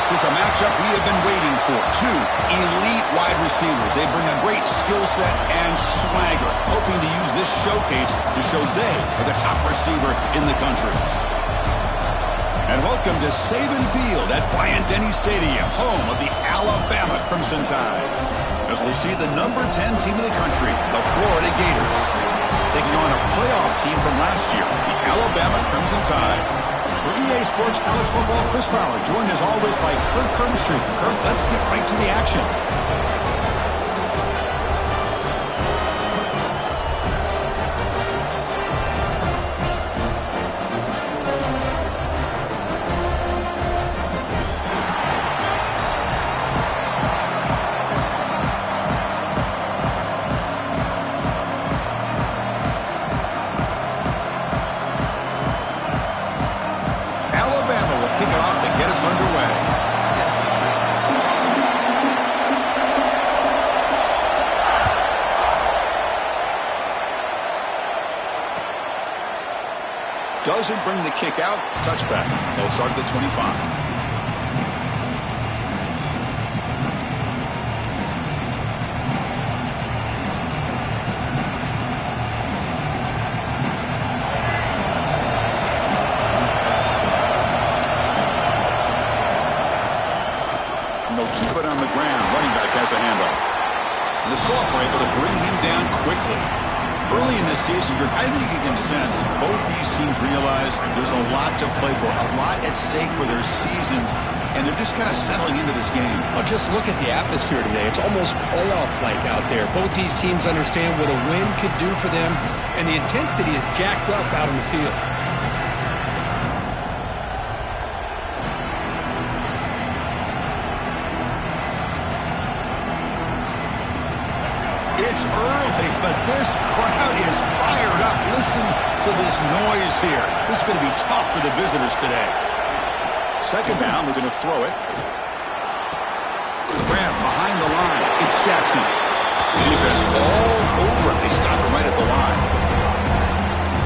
This is a matchup we have been waiting for. Two elite wide receivers. They bring a great skill set and swagger, hoping to use this showcase to show they are the top receiver in the country. And welcome to Saban Field at Bryant-Denny Stadium, home of the Alabama Crimson Tide. As we'll see the number 10 team in the country, the Florida Gators, taking on a playoff team from last year, the Alabama Crimson Tide. For EA Sports College Football, Chris Fowler, joined as always by Kirk Herbstreit. Kirk, let's get right to the action. Doesn't bring the kick out. Touchback. They'll start at the 25. And they'll keep it on the ground. Running back has the handoff. And the Salt were able to bring him down quickly. Early in this season, I think you can sense both these teams realize there's a lot to play for, a lot at stake for their seasons, and they're just kind of settling into this game. Well, just look at the atmosphere today. It's almost playoff-like out there. Both these teams understand what a win could do for them, and the intensity is jacked up out on the field. It's early, but this crowd is fired up. Listen to this noise here. This is going to be tough for the visitors today. Second down, we're going to throw it. Grab behind the line. It's Jackson. The defense all over it. They stop him right at the line.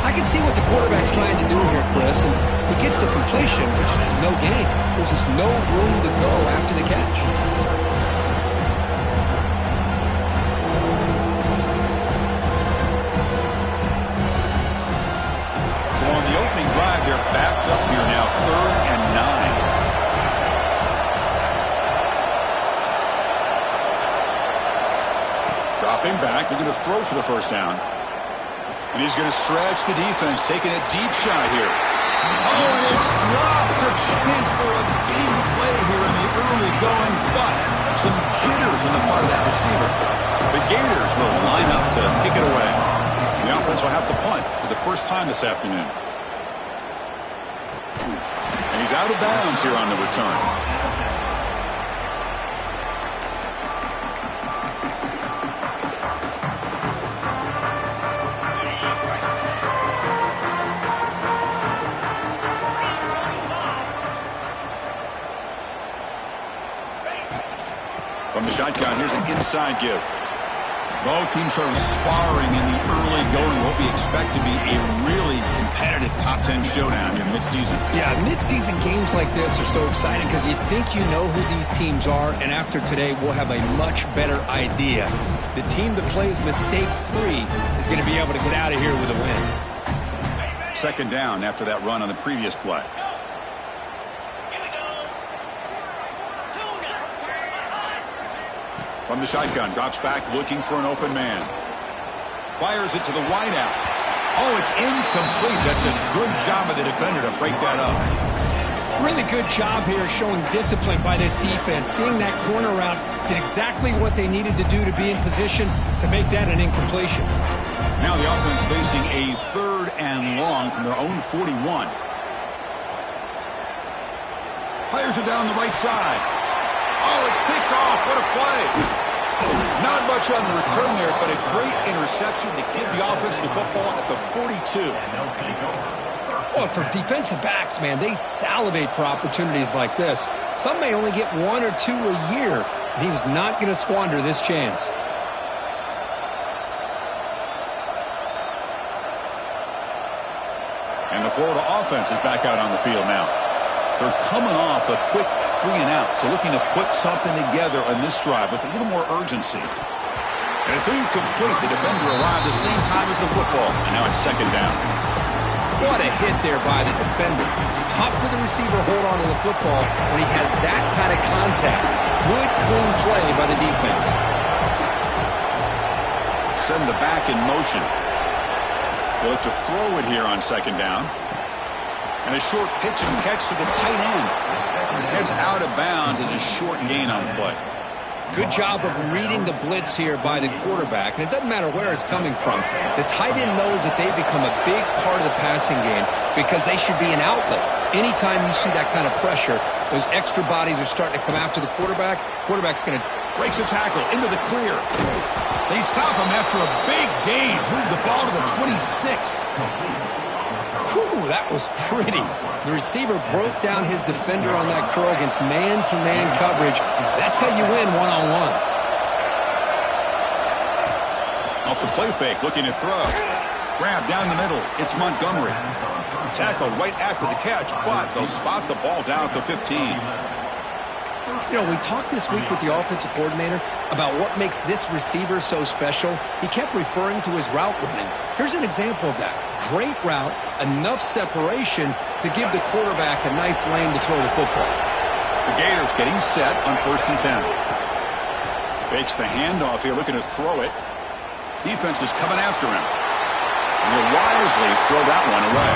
I can see what the quarterback's trying to do here, Chris, and he gets the completion, but just no gain. There's just no room to go after the catch. So on the opening drive, they're backed up here now, 3rd and 9. Dropping back, they're going to throw for the first down. And he's going to stretch the defense, taking a deep shot here. Oh, and it's dropped. A chance for a big play here in the early going, but some jitters on the part of that receiver. The Gators will line up to kick it away. The offense will have to punt for the first time this afternoon. And he's out of bounds here on the return. From the shotgun, here's an inside give. Both teams sort of sparring in the early going, what we expect to be a really competitive top 10 showdown here mid-season. Yeah, mid-season games like this are so exciting because you think you know who these teams are, and after today we'll have a much better idea. The team that plays mistake-free is going to be able to get out of here with a win. Second down after that run on the previous play. From the shotgun, drops back looking for an open man. Fires it to the wideout. Oh, it's incomplete. That's a good job of the defender to break that up. Really good job here showing discipline by this defense. Seeing that corner route, did exactly what they needed to do to be in position to make that an incompletion. Now the offense facing a 3rd and long from their own 41. Fires it down the right side. Oh, it's picked off. What a play. Not much on the return there, but a great interception to give the offense the football at the 42. Well, for defensive backs, man, they salivate for opportunities like this. Some may only get 1 or 2 a year, and he was not going to squander this chance. And the Florida offense is back out on the field now. They're coming off a quick 3 and out, so looking to put something together on this drive with a little more urgency. And it's incomplete. The defender arrived the same time as the football, and now it's second down. What a hit there by the defender. Tough for the receiver to hold on to the football when he has that kind of contact. Good, clean play by the defense. Send the back in motion. They look to throw it here on second down. And a short pitch and catch to the tight end. It's out of bounds as a short gain on the play. Good job of reading the blitz here by the quarterback. And it doesn't matter where it's coming from. The tight end knows that they've become a big part of the passing game because they should be an outlet. Anytime you see that kind of pressure, those extra bodies are starting to come after the quarterback. Quarterback's going to breaks a tackle into the clear. They stop him after a big gain. Move the ball to the 26. Whew, that was pretty. The receiver broke down his defender on that curl against man-to-man coverage. That's how you win one-on-ones. Off the play fake, looking to throw. Grab down the middle. It's Montgomery. Tackle right after the catch, but they'll spot the ball down at the 15. You know, we talked this week with the offensive coordinator about what makes this receiver so special. He kept referring to his route running. Here's an example of that. Great route, enough separation to give the quarterback a nice lane to throw the football. The Gators getting set on 1st and 10. Fakes the handoff here, looking to throw it. Defense is coming after him. And he'll wisely throw that one away.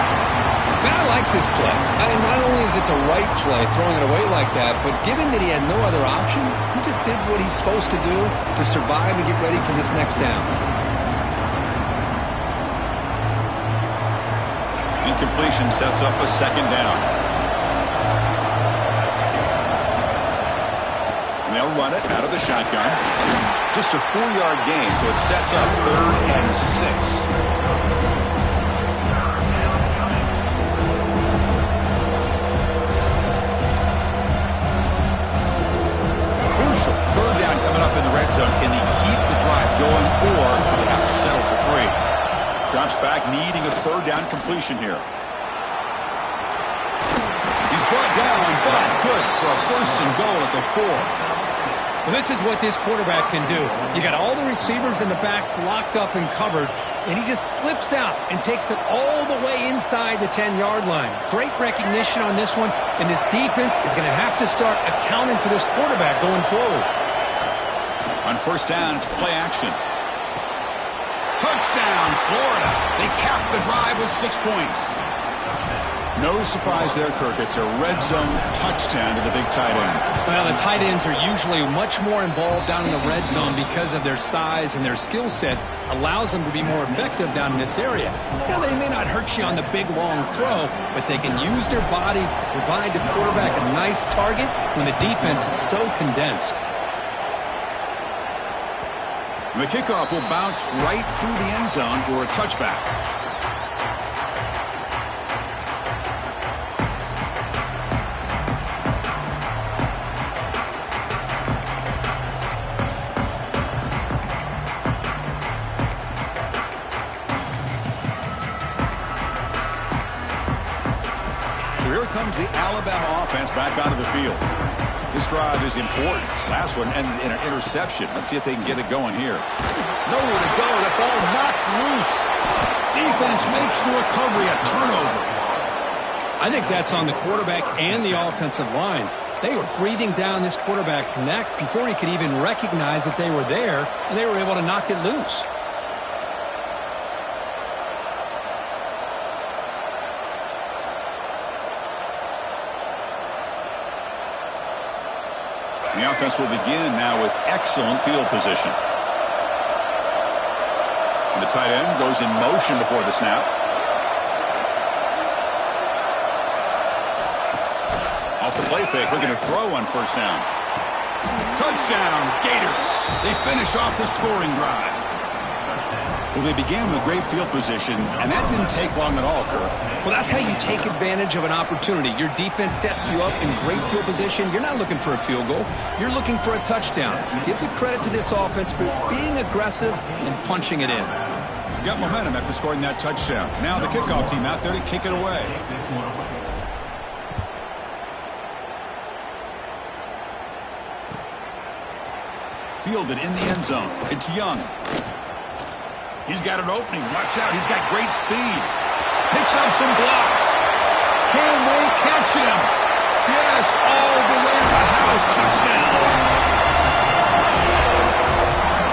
Man, I like this play. Not only is it the right play, throwing it away like that, but given that he had no other option, he just did what he's supposed to do to survive and get ready for this next down. Incompletion sets up a second down. And they'll run it out of the shotgun. Just a 4-yard gain, so it sets up 3rd and 6. Third down coming up in the red zone. Can they keep the drive going, or do they have to settle for 3? Drops back, needing a 3rd down completion here. He's brought down, but good for a 1st and goal at the 4. Well, this is what this quarterback can do. You got all the receivers in the backs locked up and covered, and he just slips out and takes it all the way inside the 10-yard line. Great recognition on this one, and this defense is going to have to start accounting for this quarterback going forward. On 1st down, it's play action. Touchdown, Florida. They cap the drive with 6 points. No surprise there, Kirk. It's a red zone touchdown to the big tight end. Well, the tight ends are usually much more involved down in the red zone because of their size and their skill set allows them to be more effective down in this area. Now, they may not hurt you on the big, long throw, but they can use their bodies to provide the quarterback a nice target when the defense is so condensed. The kickoff will bounce right through the end zone for a touchback. So here comes the Alabama offense back onto the field. This drive is important. Last one ended in an interception. Let's see if they can get it going here. Nowhere to go. That ball knocked loose. Defense makes the recovery a turnover. I think that's on the quarterback and the offensive line. They were breathing down this quarterback's neck before he could even recognize that they were there, and they were able to knock it loose. The offense will begin now with excellent field position. And the tight end goes in motion before the snap. Off the play fake, looking to throw on 1st down. Touchdown, Gators. They finish off the scoring drive. Well, they began with great field position, and that didn't take long at all, Kirk. Well, that's how you take advantage of an opportunity. Your defense sets you up in great field position. You're not looking for a field goal. You're looking for a touchdown. Give the credit to this offense for being aggressive and punching it in. Got momentum after scoring that touchdown. Now the kickoff team out there to kick it away. fielded in the end zone. It's Young. He's got an opening. Watch out. He's got great speed. Picks up some blocks. Can they catch him? Yes, all the way to the house. Touchdown.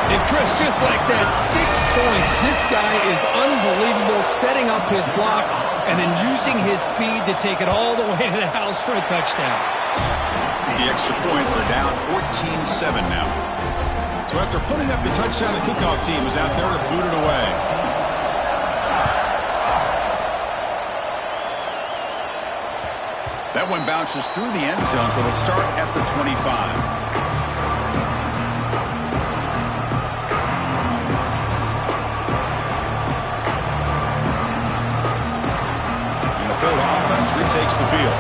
And Chris, just like that, 6 points. This guy is unbelievable, setting up his blocks and then using his speed to take it all the way to the house for a touchdown. The extra point, we're down 14-7 now. So after putting up the touchdown, the kickoff team is out there to boot it away. That one bounces through the end zone, so they'll start at the 25. Retakes the field.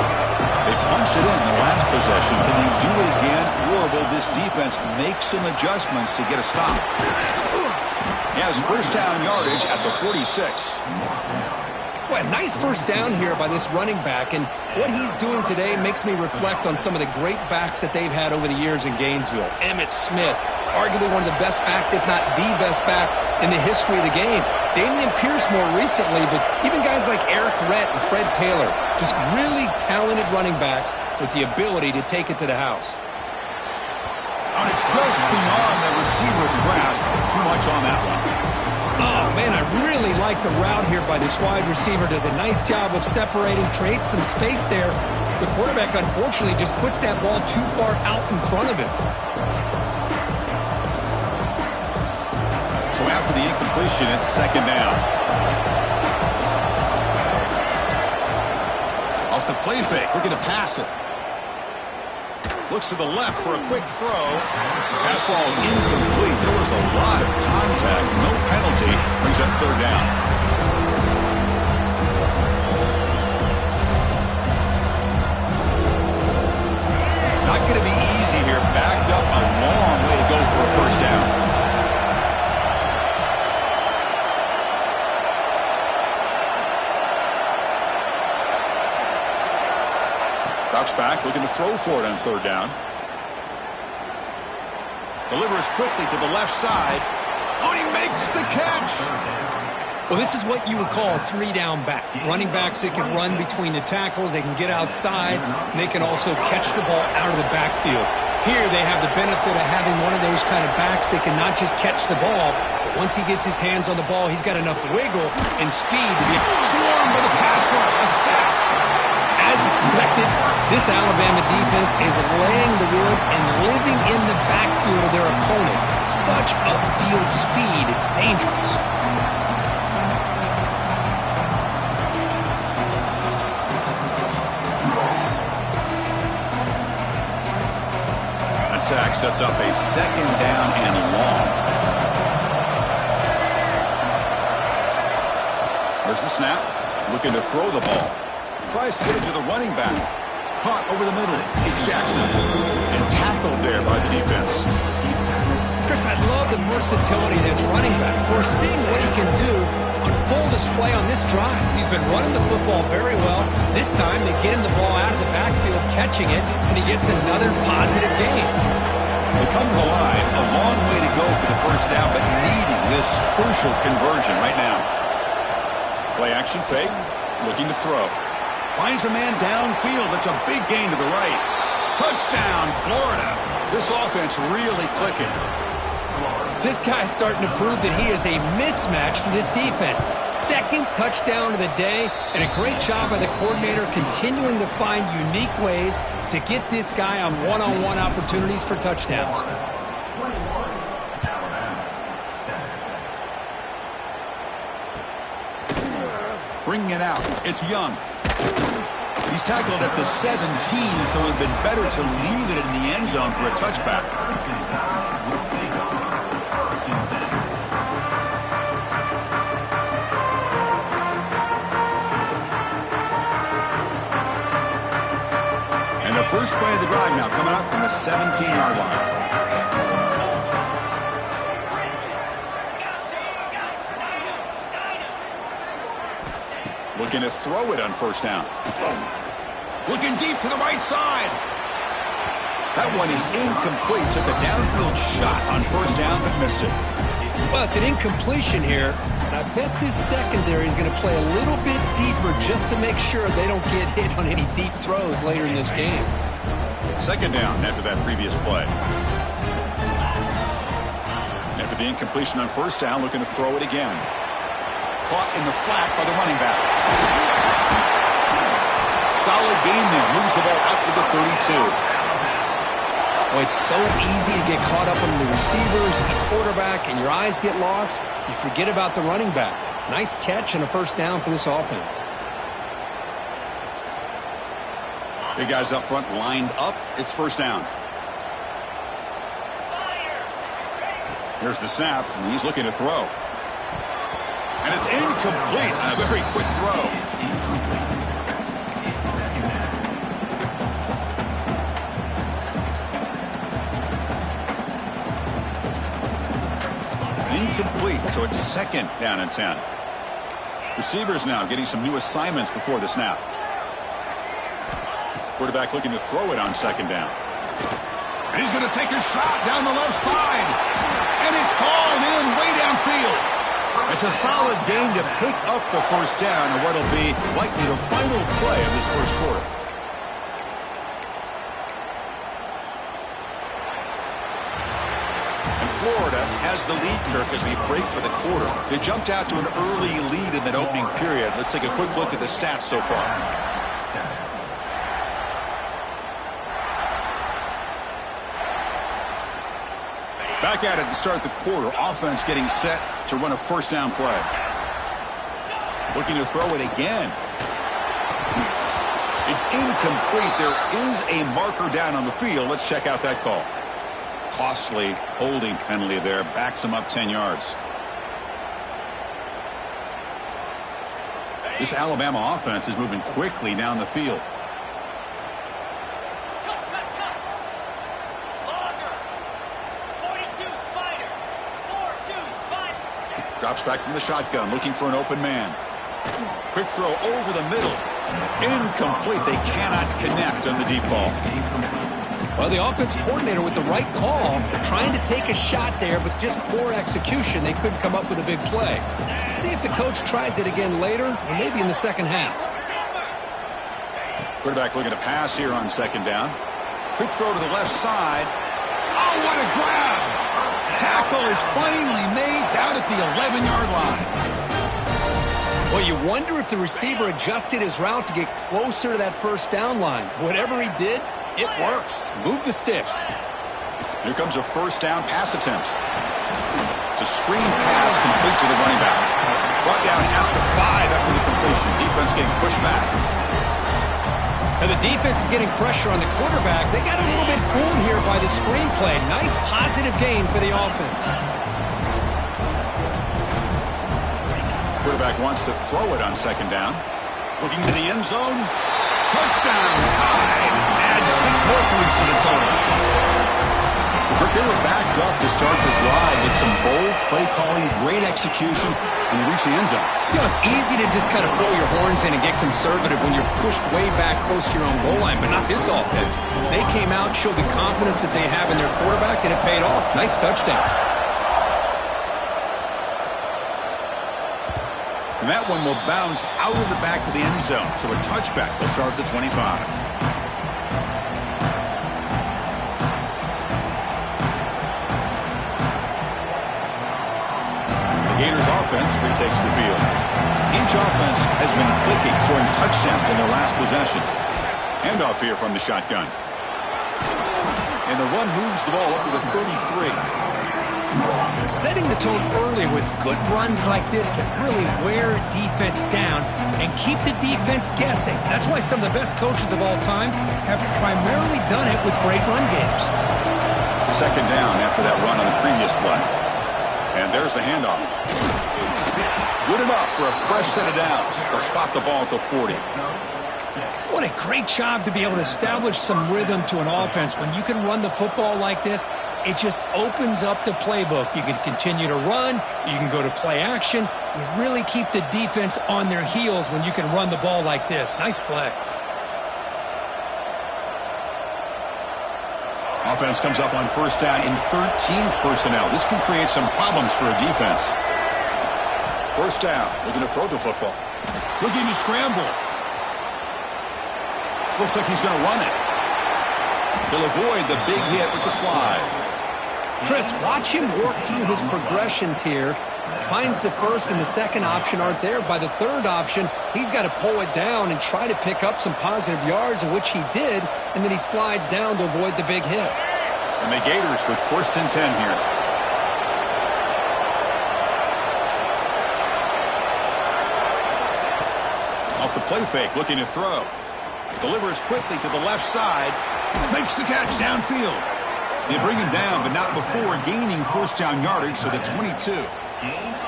They punched it in the last possession. Can they do it again, or will this defense make some adjustments to get a stop? He has first down yardage at the 46. Boy, a nice first down here by this running back, and what he's doing today makes me reflect on some of the great backs that they've had over the years in Gainesville. Emmitt Smith, arguably one of the best backs, if not the best back in the history of the game. Dameon Pierce more recently, but even guys like Eric Rhett and Fred Taylor, just really talented running backs with the ability to take it to the house. And it's just beyond the receiver's grasp. Too much on that one. Oh, man, I really like the route here by this wide receiver. Does a nice job of separating, creates some space there. The quarterback, unfortunately, just puts that ball too far out in front of him. So after the incompletion, it's second down. Off the play fake, looking to pass it. Looks to the left for a quick throw. Pass ball is incomplete. There was a lot of contact. No penalty. Brings up third down. Not going to be easy here. Backed up a long way to go for a first down. Drops back, looking to throw for it on third down. Delivers quickly to the left side. Oh, he makes the catch. Well, this is what you would call a three-down back. Running backs that can run between the tackles, they can get outside, and they can also catch the ball out of the backfield. Here they have the benefit of having one of those kind of backs that can not just catch the ball, but once he gets his hands on the ball, he's got enough wiggle and speed to be swarmed by the pass rush. A sack. As expected, this Alabama defense is laying the wood and living in the backfield of their opponent. Such upfield speed, it's dangerous. That sack sets up a second down and long. There's the snap. Looking to throw the ball. Tries to get it to the running back. Caught over the middle. It's Jackson. And tackled there by the defense. Chris, I love the versatility of this running back. We're seeing what he can do on full display on this drive. He's been running the football very well. This time they get him the ball out of the backfield, catching it, and he gets another positive gain. They come to the line. A long way to go for the first down, but needing this crucial conversion right now. Play action fake. Looking to throw. Finds a man downfield. That's a big gain to the right. Touchdown, Florida. This offense really clicking. This guy's starting to prove that he is a mismatch for this defense. Second touchdown of the day, and a great job by the coordinator continuing to find unique ways to get this guy on one-on-one opportunities for touchdowns. Bringing it out. It's Young. He's tackled at the 17, so it would have been better to leave it in the end zone for a touchback. And the first play of the drive now coming up from the 17-yard line. Looking to throw it on first down. Looking deep to the right side. That one is incomplete. Took a downfield shot on first down, but missed it. Well, it's an incompletion here. And I bet this secondary is going to play a little bit deeper just to make sure they don't get hit on any deep throws later in this game. Second down after that previous play. After the incompletion on first down, looking to throw it again. Caught in the flat by the running back. Solid gain there. Moves the ball out to the 32. Well, it's so easy to get caught up on the receivers and the quarterback, and your eyes get lost. You forget about the running back. Nice catch and a first down for this offense. Big guys up front lined up. It's first down. Here's the snap, and he's looking to throw. And it's incomplete. A very quick throw. Incomplete, so it's second down and 10. Receivers now getting some new assignments before the snap. Quarterback looking to throw it on second down. And he's going to take a shot down the left side. And it's hauled in way downfield. It's a solid gain to pick up the first down and what'll be likely the final play of this first quarter. Florida has the lead, Kirk, as we break for the quarter. They jumped out to an early lead in that opening period. Let's take a quick look at the stats so far. Back at it to start the quarter. Offense getting set to run a first down play. Looking to throw it again. It's incomplete. There is a marker down on the field. Let's check out that call. Costly holding penalty there. Backs him up 10 yards. This Alabama offense is moving quickly down the field. Drops back from the shotgun, looking for an open man. Quick throw over the middle. Incomplete. They cannot connect on the deep ball. Well, the offense coordinator with the right call, trying to take a shot there, but just poor execution. They couldn't come up with a big play. Let's see if the coach tries it again later, or maybe in the second half. Quarterback looking to pass here on second down. Quick throw to the left side. Oh, what a grab! Tackle is finally made down at the 11-yard line. Well, you wonder if the receiver adjusted his route to get closer to that first down line. Whatever he did, it works. Move the sticks. Here comes a first down pass attempt. It's a screen pass complete to the running back. Brought down at the 5 after the completion. Defense getting pushed back. And the defense is getting pressure on the quarterback. They got a little bit fooled here by the screenplay. Nice positive gain for the offense. Quarterback wants to throw it on second down. Looking to the end zone. Touchdown, tied. Add 6 more points to the total. But they were backed up to start the drive with some bold play calling, great execution, and they reached the end zone. You know, it's easy to just kind of pull your horns in and get conservative when you're pushed way back close to your own goal line, but not this offense. They came out, showed the confidence that they have in their quarterback, and it paid off. Nice touchdown. And that one will bounce out of the back of the end zone. So a touchback will start at the 25. The Gators offense retakes the field. Each offense has been clicking, scoring touchdowns in their last possessions. Handoff here from the shotgun. And the run moves the ball up to the 33. Setting the tone early with good runs like this can really wear defense down and keep the defense guessing. That's why some of the best coaches of all time have primarily done it with great run games. Second down after that run on the previous play. And there's the handoff. Good enough for a fresh set of downs. They'll spot the ball at the 40. What a great job to be able to establish some rhythm to an offense. When you can run the football like this, it just opens up the playbook. You can continue to run. You can go to play action. You really keep the defense on their heels when you can run the ball like this. Nice play. Offense comes up on first down in 13 personnel. This can create some problems for a defense. First down. Looking to throw the football. Looking to scramble. Looks like he's going to run it. He'll avoid the big hit with the slide. Chris, watch him work through his progressions here. Finds the first and the second option aren't there. By the third option, he's got to pull it down and try to pick up some positive yards, of which he did, and then he slides down to avoid the big hit. And the Gators with first and 10 here. Off the play fake, looking to throw. Delivers quickly to the left side. Makes the catch downfield. They bring him down, but not before gaining first down yardage to the 22.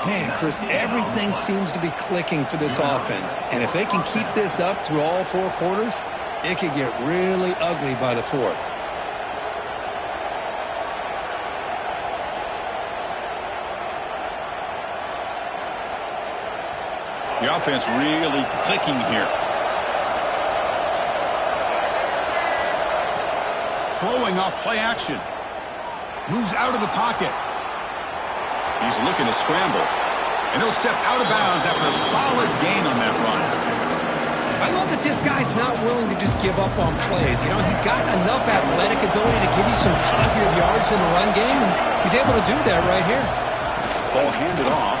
Man, Chris, everything seems to be clicking for this offense. And if they can keep this up through all four quarters, it could get really ugly by the fourth. The offense really clicking here. Throwing off play action. Moves out of the pocket. He's looking to scramble. And he'll step out of bounds after a solid gain on that run. I love that this guy's not willing to just give up on plays. You know, he's got enough athletic ability to give you some positive yards in the run game, and he's able to do that right here. Ball handed off.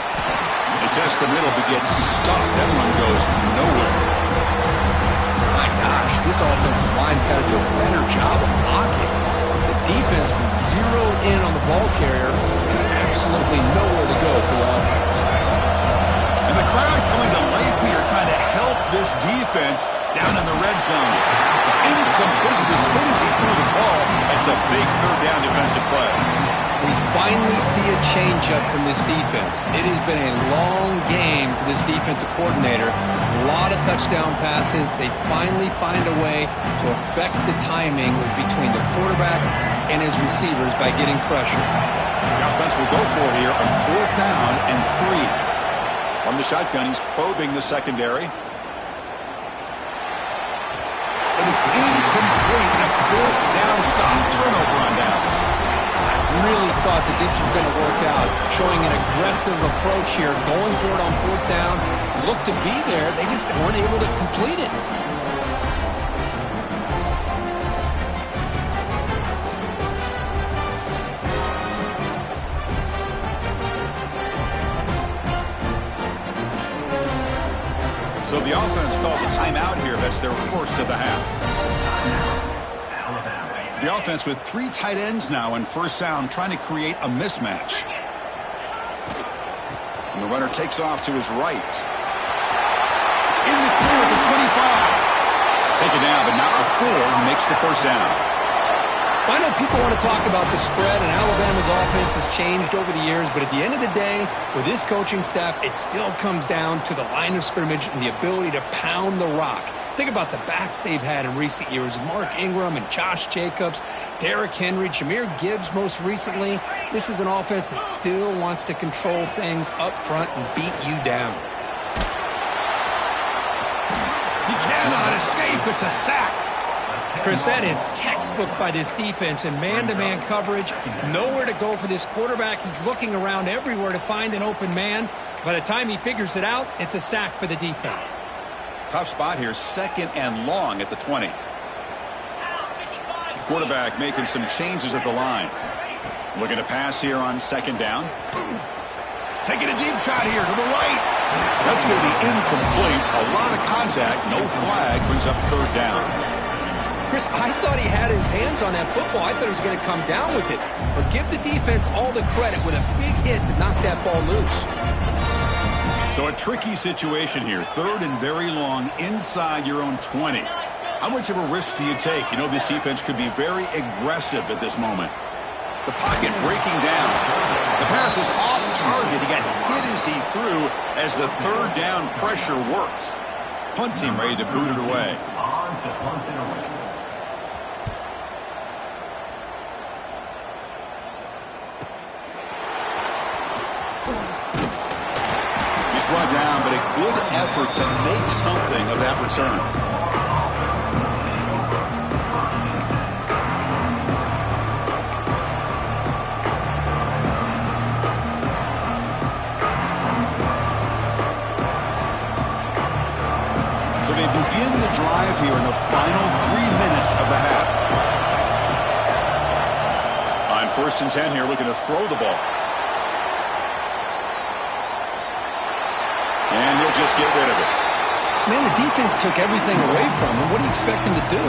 He tests the middle, but gets stuck. That run goes nowhere. My gosh, this offensive line's got to do a better job of blocking. The defense was zeroed in on the ball carrier and absolutely nowhere to go for the offense. And the crowd coming to life here, trying to help this defense down in the red zone. Incomplete. As good as he threw the ball, that's a big third down defensive play. We finally see a change-up from this defense. It has been a long game for this defensive coordinator. A lot of touchdown passes. They finally find a way to affect the timing between the quarterback and his receivers by getting pressure. The offense will go for here on fourth down and 3. From the shotgun, he's probing the secondary. And it's incomplete. A fourth down stop. Turnover on downs. Really thought that this was going to work out, showing an aggressive approach here, going for it on fourth down, looked to be there, they just weren't able to complete it. So the offense calls a timeout here. That's their first of the half. The offense with 3 tight ends now in first down, trying to create a mismatch. And the runner takes off to his right. In the clear at the 25. Taken down, but not before he makes the first down. I know people want to talk about the spread, and Alabama's offense has changed over the years, but at the end of the day, with this coaching staff, it still comes down to the line of scrimmage and the ability to pound the rock. Think about the backs they've had in recent years. Mark Ingram and Josh Jacobs, Derrick Henry, Jahmyr Gibbs most recently. This is an offense that still wants to control things up front and beat you down. He cannot escape. It's a sack. Chris, that is textbook by this defense in man-to-man coverage. Nowhere to go for this quarterback. He's looking around everywhere to find an open man. By the time he figures it out, it's a sack for the defense. Tough spot here, second and long at the 20. Quarterback making some changes at the line. Looking to pass here on second down. Taking a deep shot here to the right. That's going to be incomplete. A lot of contact. No flag. Brings up third down. Chris, I thought he had his hands on that football. I thought he was going to come down with it. But give the defense all the credit with a big hit to knock that ball loose. So a tricky situation here. Third and very long inside your own 20. How much of a risk do you take? You know this defense could be very aggressive at this moment. The pocket breaking down. The pass is off target. He got hit as he threw as the third down pressure worked. Punt team ready to boot it away. Brought down, but a good effort to make something of that return. So they begin the drive here in the final 3 minutes of the half. On 1st and 10 here, looking to throw the ball. And he'll just get rid of it. Man, the defense took everything away from him. What do you expect him to do?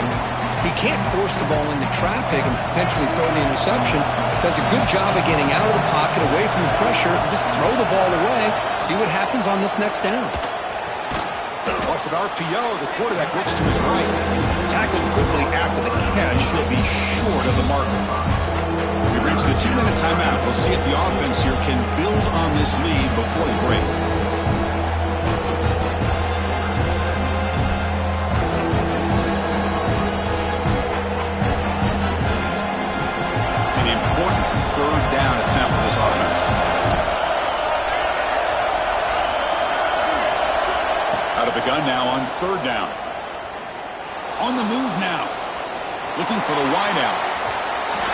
He can't force the ball into traffic and potentially throw the interception. Does a good job of getting out of the pocket, away from the pressure, just throw the ball away, see what happens on this next down. Off an RPO, the quarterback looks to his right. Tackled quickly after the catch. He'll be short of the marker. We've reached the 2-minute timeout. We'll see if the offense here can build on this lead before the break. Third down attempt for this offense. Out of the gun now on 3rd down. On the move now. Looking for the wideout.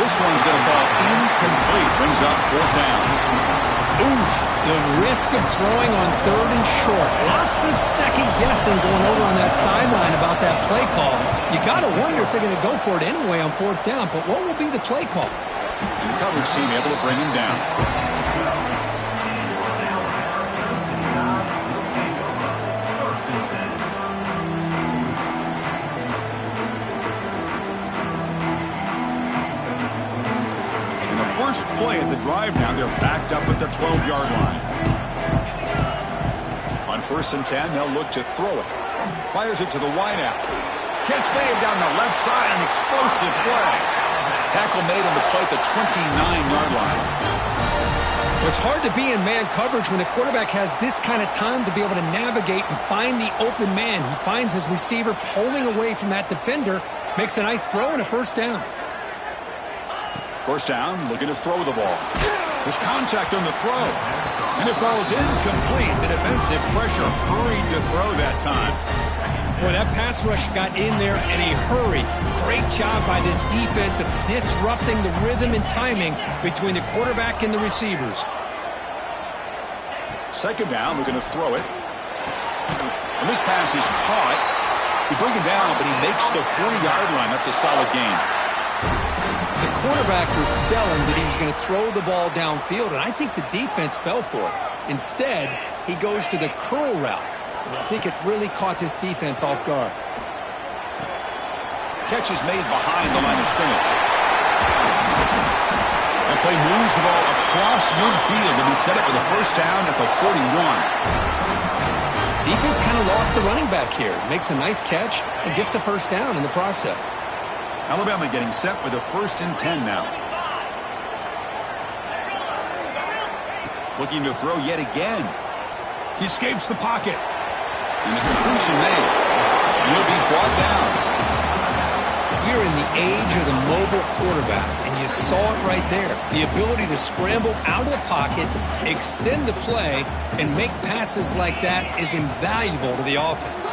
This one's going to fall incomplete. Brings up 4th down. Oof, the risk of throwing on 3rd and short. Lots of second guessing going over on that sideline about that play call. You got to wonder if they're going to go for it anyway on 4th down, but what will be the play call? And the coverage team able to bring him down. In the first play at the drive now, they're backed up at the 12-yard line. On 1st and 10, they'll look to throw it. Fires it to the wideout. Catch made down the left side, an explosive play. Tackle made on the play at the 29-yard line. Well, it's hard to be in man coverage when the quarterback has this kind of time to be able to navigate and find the open man. He finds his receiver pulling away from that defender, makes a nice throw and a 1st down. 1st down, looking to throw the ball. There's contact on the throw. And it falls incomplete. The defensive pressure hurried to throw that time. Boy, that pass rush got in there in a hurry. Great job by this defense of disrupting the rhythm and timing between the quarterback and the receivers. 2nd down, we're going to throw it. And this pass is caught. He bring it down, but he makes the 40-yard line. That's a solid gain. The quarterback was selling that he was going to throw the ball downfield, and I think the defense fell for it. Instead, he goes to the curl route. And I think it really caught this defense off guard. Catch is made behind the line of scrimmage. That play moves the ball across midfield, and he set it for the 1st down at the 41. Defense kind of lost the running back here. Makes a nice catch and gets the 1st down in the process. Alabama getting set with a 1st and 10 now. Looking to throw yet again. He escapes the pocket. And the completion made. He'll be brought down. We're in the age of the mobile quarterback, and you saw it right there. The ability to scramble out of the pocket, extend the play, and make passes like that is invaluable to the offense.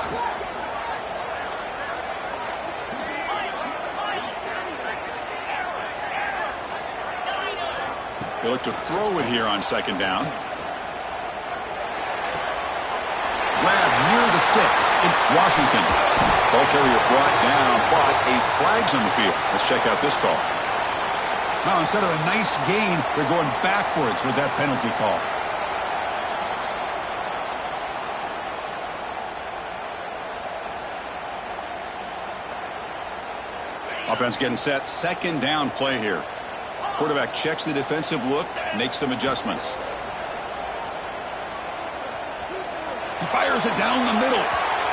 They look to throw it here on 2nd down. Grab near the sticks. It's Washington. Ball carrier brought down, but a flag's on the field. Let's check out this call. Now, instead of a nice gain, they're going backwards with that penalty call. Offense getting set. 2nd down play here. Quarterback checks the defensive look, makes some adjustments. He fires it down the middle.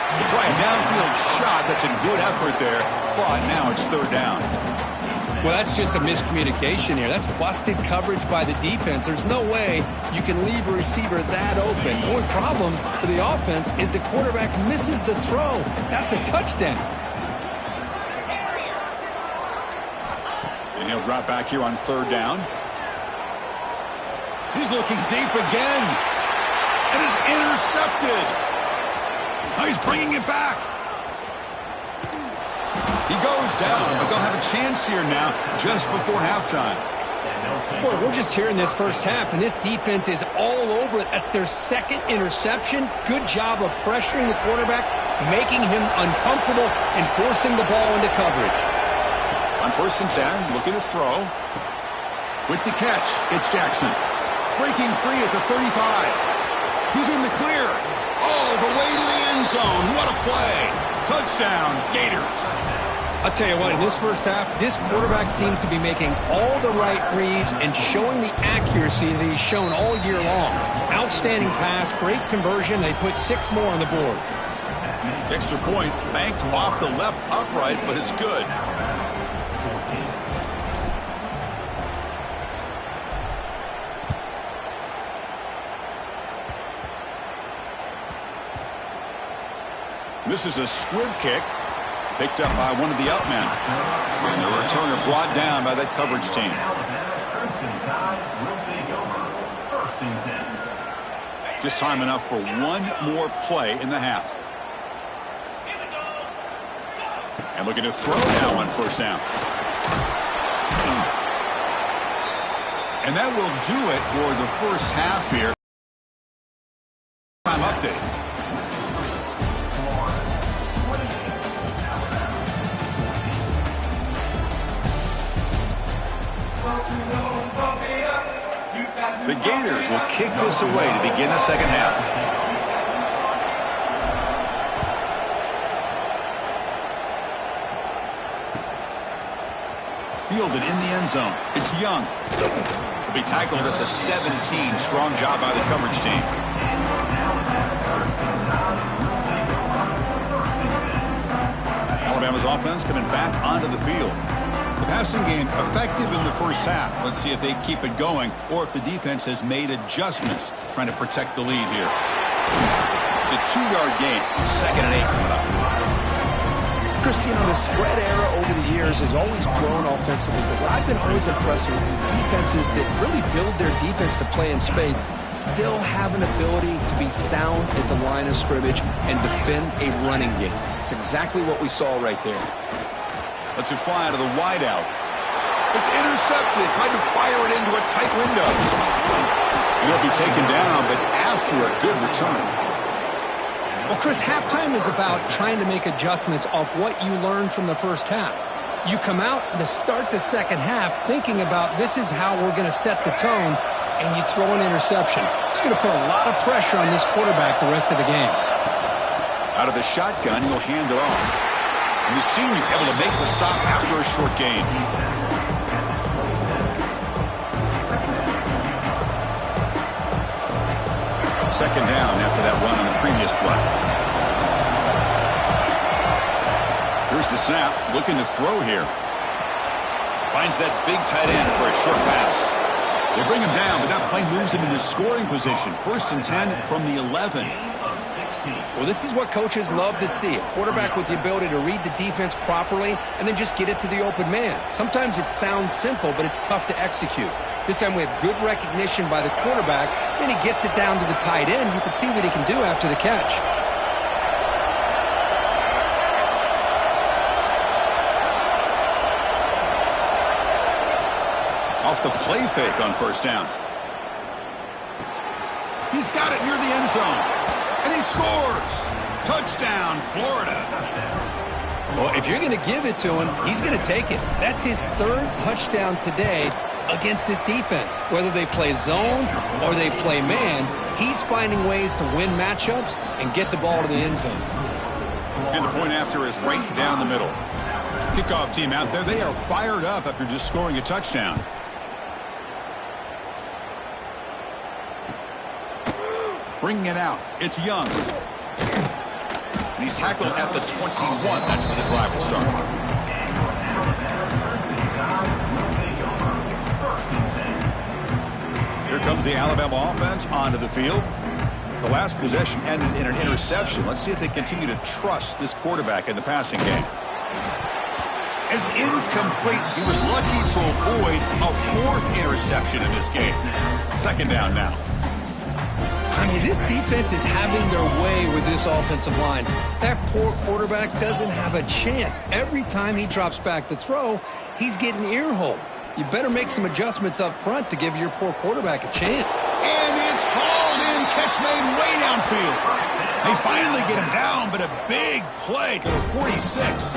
They try a downfield shot. That's a good effort there, but now it's 3rd down. Well, that's just a miscommunication here. That's busted coverage by the defense. There's no way you can leave a receiver that open. The only problem for the offense is the quarterback misses the throw. That's a touchdown. And he'll drop back here on 3rd down. He's looking deep again. And is intercepted. Now he's bringing it back. He goes down, but they'll have a chance here now just before halftime. Boy, we're just here in this first half, and this defense is all over it. That's their second interception. Good job of pressuring the quarterback, making him uncomfortable, and forcing the ball into coverage. On 1st and 10, looking to throw. With the catch, it's Jackson. Breaking free at the 35. He's in the clear. All the way to the end zone. What a play. Touchdown, Gators. I'll tell you what, in this first half, this quarterback seems to be making all the right reads and showing the accuracy that he's shown all year long. Outstanding pass, great conversion. They put 6 more on the board. Extra point banked off the left upright, but it's good. This is a squib kick. Picked up by one of the outmen. And the returner brought down by that coverage team. Just time enough for one more play in the half. And looking to throw now on 1st down. And that will do it for the first half here. Time update. The Gators will kick this away to begin the second half. Fielded in the end zone. It's Young. He'll be tackled at the 17. Strong job by the coverage team. Alabama's offense coming back onto the field. The passing game effective in the first half. Let's see if they keep it going or if the defense has made adjustments trying to protect the lead here. It's a 2-yard gain. 2nd and 8 coming up. Chris, you know, the spread era over the years has always grown offensively, but what I've been always impressed with defenses that really build their defense to play in space still have an ability to be sound at the line of scrimmage and defend a running game. It's exactly what we saw right there. Lets it fly to the wideout. It's intercepted. Tried to fire it into a tight window. And it'll be taken down, but after a good return. Well, Chris, halftime is about trying to make adjustments off what you learned from the first half. You come out to start the second half thinking about this is how we're going to set the tone, and you throw an interception. It's going to put a lot of pressure on this quarterback the rest of the game. Out of the shotgun, he'll hand it off. And the senior able to make the stop after a short gain. Second down after that run on the previous play. Here's the snap. Looking to throw here. Finds that big tight end for a short pass. They bring him down, but that play moves him into scoring position. 1st and 10 from the 11. Well, this is what coaches love to see. A quarterback with the ability to read the defense properly and then just get it to the open man. Sometimes it sounds simple, but it's tough to execute. This time we have good recognition by the quarterback. Then he gets it down to the tight end. You can see what he can do after the catch. Off the play fake on 1st down. He's got it near the end zone. And he scores! Touchdown, Florida. Well, if you're going to give it to him, he's going to take it. That's his 3rd touchdown today against this defense. Whether they play zone or they play man, he's finding ways to win matchups and get the ball to the end zone. And the point after is right down the middle. Kickoff team out there, they are fired up after just scoring a touchdown. Bringing it out, it's Young. And he's tackled at the 21. That's where the drive will start. Here comes the Alabama offense onto the field. The last possession ended in an interception. Let's see if they continue to trust this quarterback in the passing game. It's incomplete. He was lucky to avoid a 4th interception in this game. 2nd down now. I mean, this defense is having their way with this offensive line. That poor quarterback doesn't have a chance. Every time he drops back to throw, he's getting ear-holed. you better make some adjustments up front to give your poor quarterback a chance. And it's hauled in. Catch made way downfield. They finally get him down, but a big play to the 46.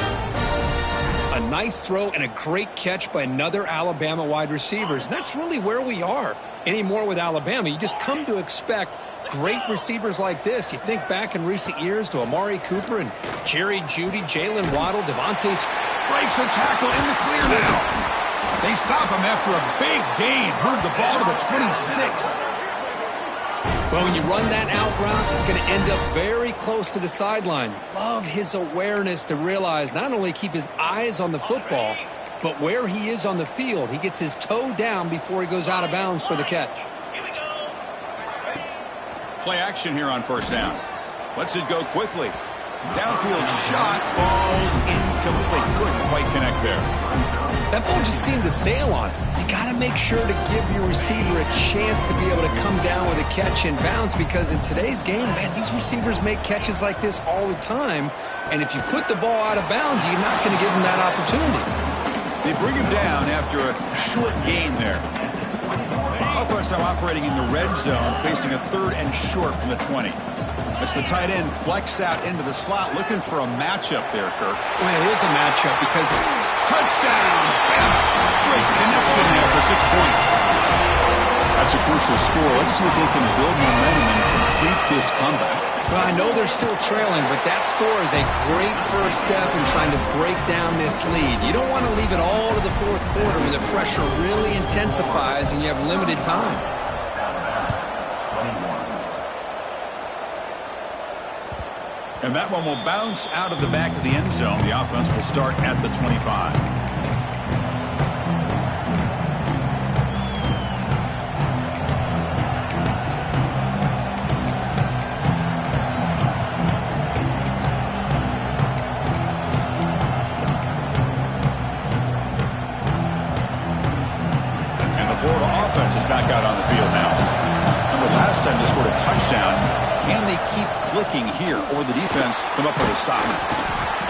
A nice throw and a great catch by another Alabama wide receivers. That's really where we are anymore with Alabama. You just come to expect great receivers like this. You think back in recent years to Amari Cooper and Jerry Jeudy, Jalen Waddle, Devontae. Breaks a tackle in the clear now. They stop him after a big gain. Move the ball to the 26. Well, when you run that out route, he's going to end up very close to the sideline. Love his awareness to realize not only keep his eyes on the football, but where he is on the field. He gets his toe down before he goes out of bounds for the catch. Play action here on first down. Lets it go quickly. Downfield shot falls incomplete. Couldn't quite connect there. That ball just seemed to sail on. You got to make sure to give your receiver a chance to be able to come down with a catch in bounds, because in today's game, man, these receivers make catches like this all the time. And if you put the ball out of bounds, you're not going to give them that opportunity. They bring him down after a short gain there. Offense now operating in the red zone, facing a 3rd and short from the 20. It's the tight end flexed out into the slot, looking for a matchup there, Kirk. Well, it is a matchup because... Touchdown! Great connection there for 6 points. That's a crucial score. Let's see if they can build momentum and complete this comeback. Well, I know they're still trailing, but that score is a great first step in trying to break down this lead. You don't want to leave it all to the 4th quarter when the pressure really intensifies and you have limited time. And that one will bounce out of the back of the end zone. The offense will start at the 25. And the Florida offense is back out on the field now. Remember last time they scored a touchdown. Can they keep clicking here, or the defense come up with a stop?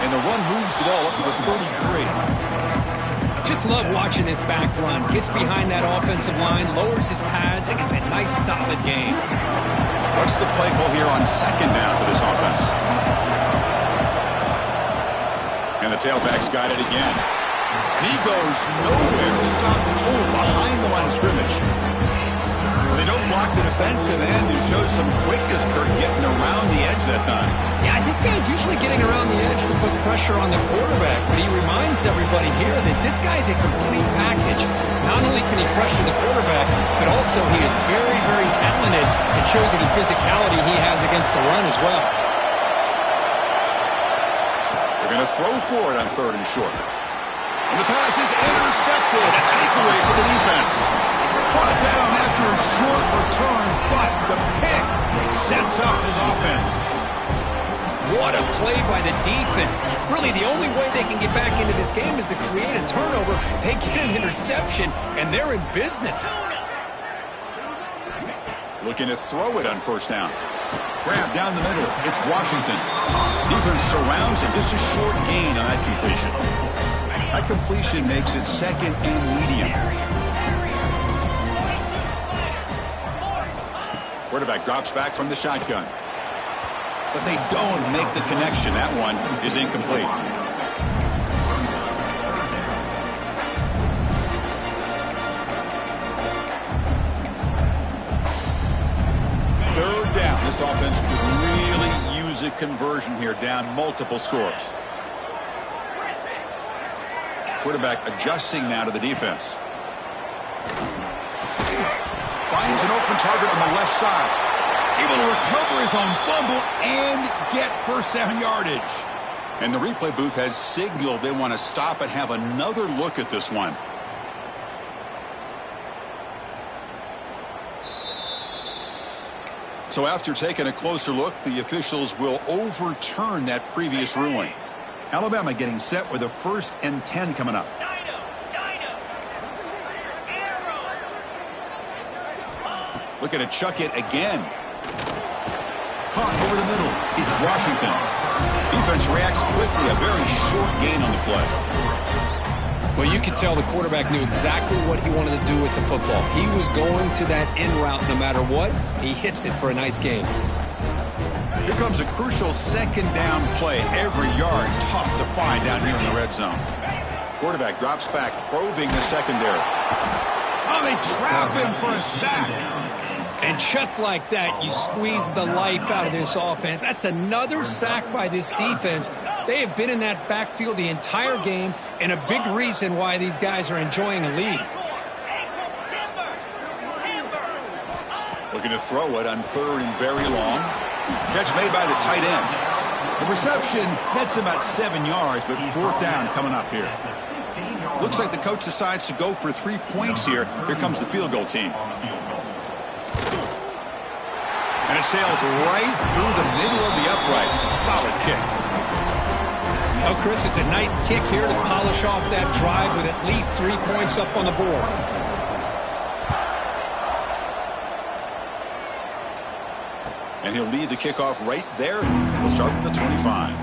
And the run moves the ball up to the 33. Just love watching this back run. Gets behind that offensive line, lowers his pads, and gets a nice solid gain. What's the play call here on 2nd down for this offense? And the tailback's got it again. And he goes nowhere to stop cold behind the line of scrimmage. They don't block the defensive end, who shows some quickness, Kirk, getting around the edge that time. Yeah, this guy's usually getting around the edge to put pressure on the quarterback, but he reminds everybody here that this guy's a complete package. Not only can he pressure the quarterback, but also he is very, very talented and shows you the physicality he has against the run as well. They're going to throw for it on 3rd and short. And the pass is intercepted. A takeaway for the defense. Brought down after a short return, but the pick sets up his offense. What a play by the defense. Really, the only way they can get back into this game is to create a turnover. They get an interception, and they're in business. Looking to throw it on 1st down. Grab down the middle. It's Washington. Defense surrounds him. Just a short gain on that completion. That completion makes it 2nd and medium. Quarterback drops back from the shotgun. But they don't make the connection. That one is incomplete. Third down. This offense could really use a conversion here, down multiple scores. Quarterback adjusting now to the defense. Finds an open target on the left side. Able to recover his own fumble and get 1st down yardage. And the replay booth has signaled they want to stop and have another look at this one. So after taking a closer look, the officials will overturn that previous ruling. Alabama getting set with a 1st and 10 coming up. Looking to chuck it again. Caught over the middle. It's Washington. Defense reacts quickly. A very short gain on the play. Well, you could tell the quarterback knew exactly what he wanted to do with the football. He was going to that in route no matter what. He hits it for a nice gain. Here comes a crucial second down play. Every yard tough to find down here in the red zone. Quarterback drops back, probing the secondary. Oh, they trap him for a sack. And just like that, you squeeze the life out of this offense. That's another sack by this defense. They have been in that backfield the entire game, and a big reason why these guys are enjoying a lead. Looking to throw it on 3rd and very long. Catch made by the tight end. The reception nets about 7 yards, but 4th down coming up here. Looks like the coach decides to go for 3 points here. Here comes the field goal team. And it sails right through the middle of the uprights. Solid kick. Oh, Chris, it's a nice kick here to polish off that drive with at least 3 points up on the board. And he'll lead the kickoff right there. He'll start from the 25.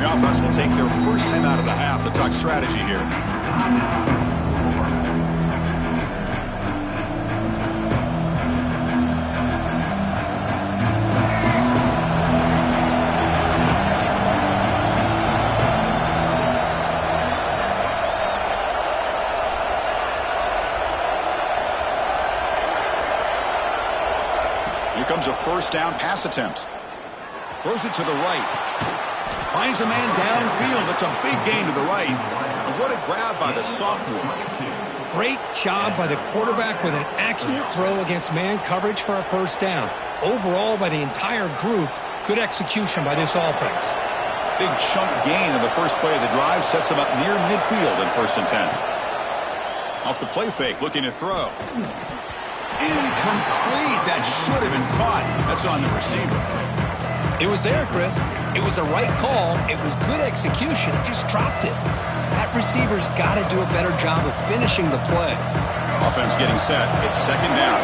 Offense will take their first time out of the half to talk strategy here. Here comes a first down pass attempt. Throws it to the right. Finds a man downfield. It's a big gain to the right. And what a grab by the sophomore. Great job by the quarterback with an accurate throw against man coverage for a first down. Overall, by the entire group, good execution by this offense. Big chunk gain in the first play of the drive sets him up near midfield in 1st and 10. Off the play fake, looking to throw. Incomplete. That should have been caught. That's on the receiver. It was there, Chris. It was the right call. It was good execution. It just dropped it. That receiver's got to do a better job of finishing the play. Offense getting set. It's 2nd down.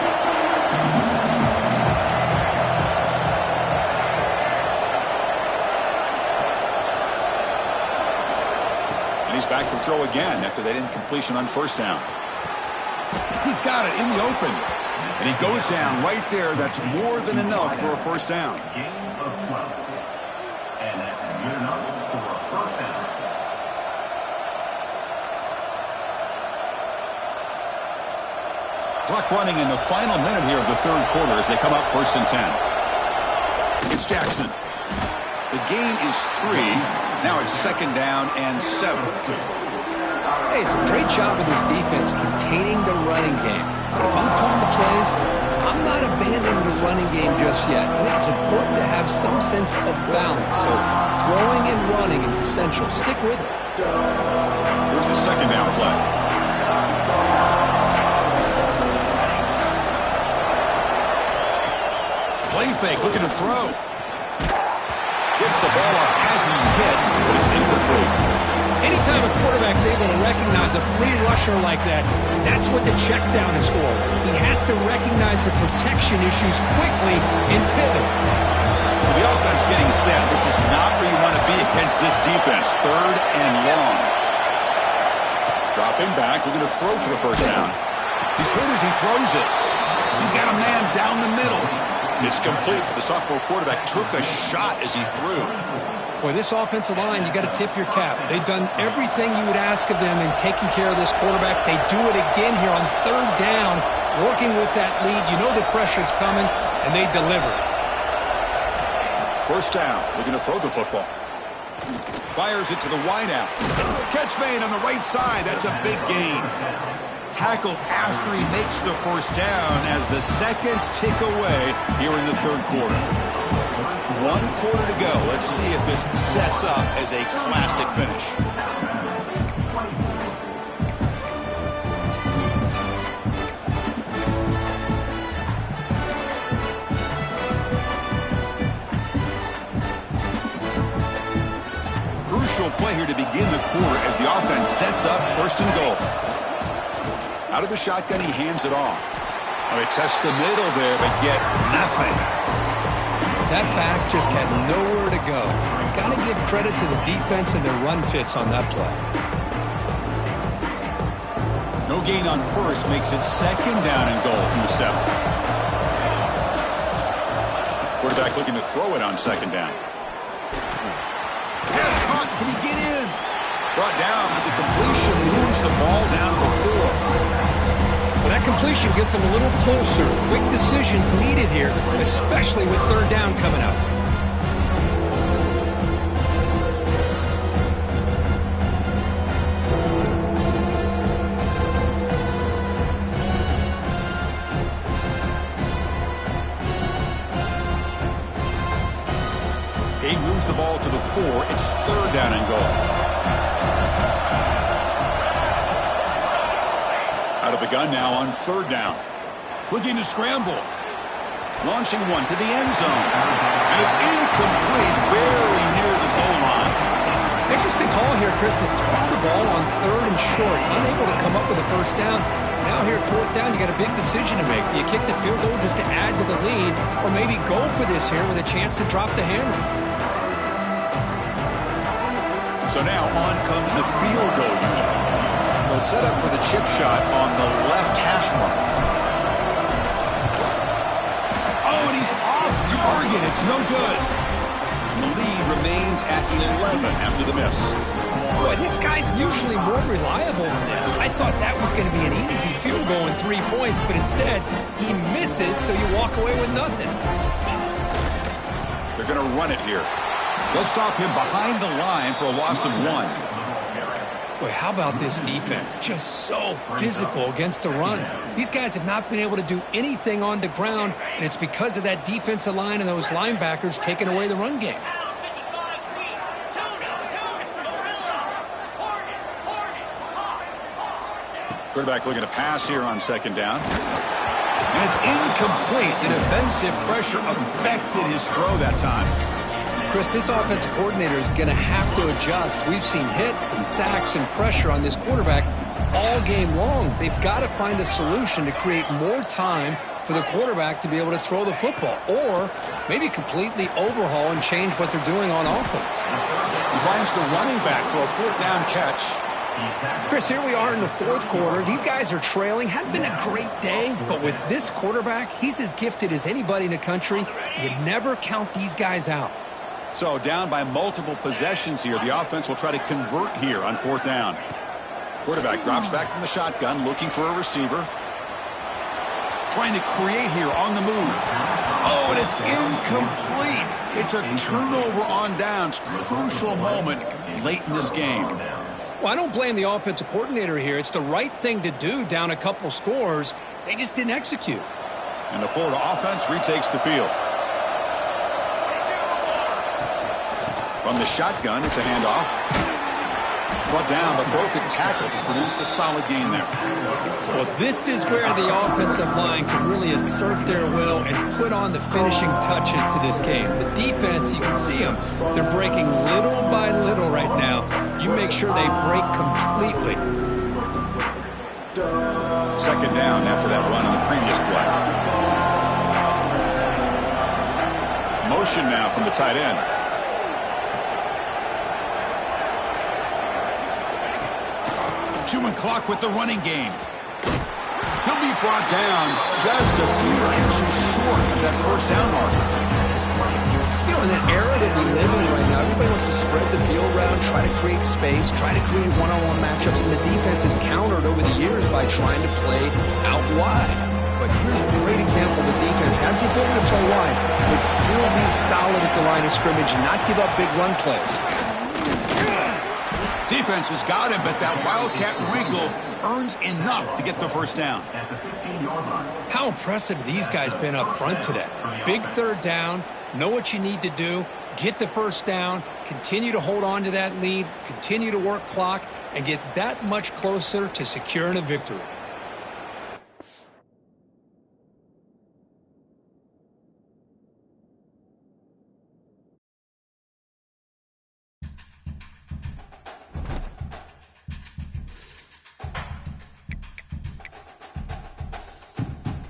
And he's back to throw again after that incompletion on 1st down. He's got it in the open. And he goes down right there. That's more than enough for a first down. Clock running in the final minute here of the 3rd quarter as they come up 1st and 10. It's Jackson. The gain is 3. Now it's 2nd down and 7. Hey, it's a great job of this defense containing the running game. But if I'm calling the plays, I'm not abandoning the running game just yet. I think it's important to have some sense of balance. So throwing and running is essential. Stick with it. Here's the 2nd down play. Play fake, looking to throw. Gets the ball off as he's hit, but it's incomplete. Anytime a quarterback's able to recognize a free rusher like that, that's what the check down is for. He has to recognize the protection issues quickly and pivot. So the offense getting set. This is not where you want to be against this defense. 3rd and long. Dropping back, looking to throw for the first down. He's hit as he throws it. He's got a man down the middle. It's complete. The sophomore quarterback took a shot as he threw. Boy, this offensive line, you got to tip your cap. They've done everything you would ask of them in taking care of this quarterback. They do it again here on 3rd down, working with that lead. You know the pressure's coming, and they deliver. First down. Looking to throw the football. Fires it to the wideout. Catch made on the right side. That's a big gain. Tackled after he makes the first down as the seconds tick away here in the 3rd quarter. 1 quarter to go. Let's see if this sets up as a classic finish. here to begin the quarter as the offense sets up first and goal. Out of the shotgun, he hands it off. They test the middle there, but get nothing. That back just had nowhere to go. Got to give credit to the defense and their run fits on that play. No gain on first makes it second down and goal from the 7. Quarterback looking to throw it on second down. Pass caught. Can he get in? Brought down with the completion. Moves the ball down to the 4. Well, that completion gets him a little closer. Quick decisions needed here, especially with third down coming up. He moves the ball to the 4. It's third down and goal. Out of the gun now on third down. Looking to scramble. Launching one to the end zone. And it's incomplete, very near the goal line. Interesting call here, Chris, to throw the ball on third and short. Unable to come up with a first down. Now here at fourth down, you got a big decision to make. Do you kick the field goal just to add to the lead, or maybe go for this here with a chance to drop the hammer? So now on comes the field goal unit. They'll set up with a chip shot on the left hash mark. Oh, and he's off target. It's no good. And the lead remains at 11 after the miss. Boy, this guy's usually more reliable than this. I thought that was going to be an easy field goal and 3 points, but instead he misses, so you walk away with nothing. They're going to run it here. They'll stop him behind the line for a loss of 1. Boy, how about this defense? Just so physical against the run. These guys have not been able to do anything on the ground, and it's because of that defensive line and those linebackers taking away the run game. Quarterback looking to pass here on second down. And it's incomplete. The defensive pressure affected his throw that time. Chris, this offensive coordinator is going to have to adjust. We've seen hits and sacks and pressure on this quarterback all game long. They've got to find a solution to create more time for the quarterback to be able to throw the football, or maybe completely overhaul and change what they're doing on offense. He finds the running back for a fourth down catch. Chris, here we are in the fourth quarter. These guys are trailing. Hadn't been a great day, but with this quarterback, he's as gifted as anybody in the country. You never count these guys out. So down by multiple possessions here. The offense will try to convert here on fourth down. Quarterback drops back from the shotgun, looking for a receiver. Trying to create here on the move. Oh, and it's incomplete. It's a turnover on downs. Crucial moment late in this game. Well, I don't blame the offensive coordinator here. It's the right thing to do down a couple scores. They just didn't execute. And the Florida offense retakes the field. From the shotgun, it's a handoff. Brought down, but broke a tackle to produce a solid gain there. Well, this is where the offensive line can really assert their will and put on the finishing touches to this game. The defense, you can see them. They're breaking little by little right now. You make sure they break completely. Second down after that run on the previous play. Motion now from the tight end. Human clock with the running game. He'll be brought down just a few inches short of that first down marker. You know, in that era that we live in right now, everybody wants to spread the field around, try to create space, try to create one-on-one matchups, and the defense has countered over the years by trying to play out wide. But here's a great example. The defense has the ability to play wide, but still be solid at the line of scrimmage and not give up big run plays. Defense has got him, but that Wildcat wrinkle earns enough to get the first down. How impressive have these guys been up front today? Big third down, know what you need to do, get the first down, continue to hold on to that lead, continue to work clock, and get that much closer to securing a victory.